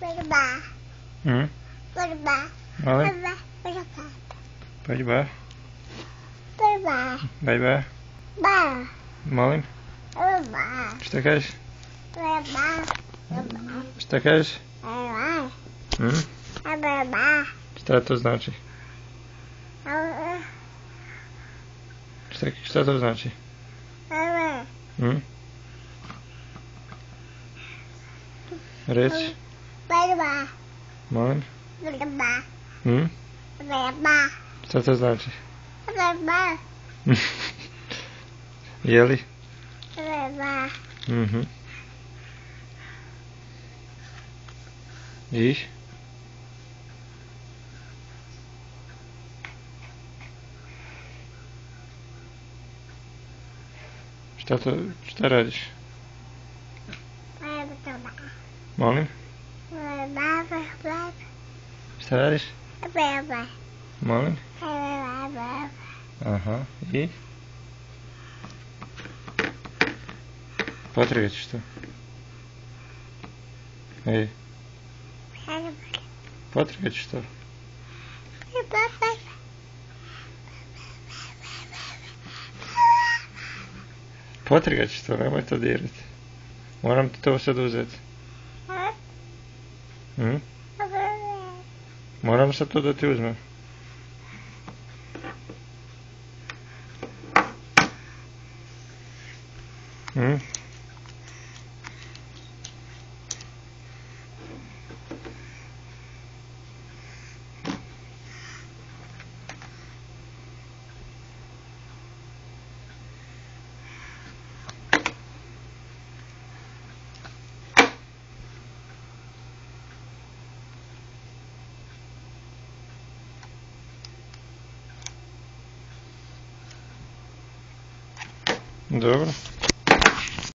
Berba. Berba. Molim? Berba. Poď ba. Berba. Daj ba. Ba. Molim? Berba. Šta kažeš? Berba. Berba. Šta kažeš? Berba. Berba. Šta to znači? Šta to znači? Reci. Berba. Molim? Berba. Berba. Šta to znači? Berba. Jeli? Berba. I? Šta radiš? Berba. Molim? Berba. Šta radiš? Berba. Molim? Berba. Aha, i? Potrgat ćeš to. Ej, potrgat ćeš to. Potrgat ćeš to, nemoj to dirati. Moram ti to sad uzeti. Moram sad to da ti uzmem. Dobro.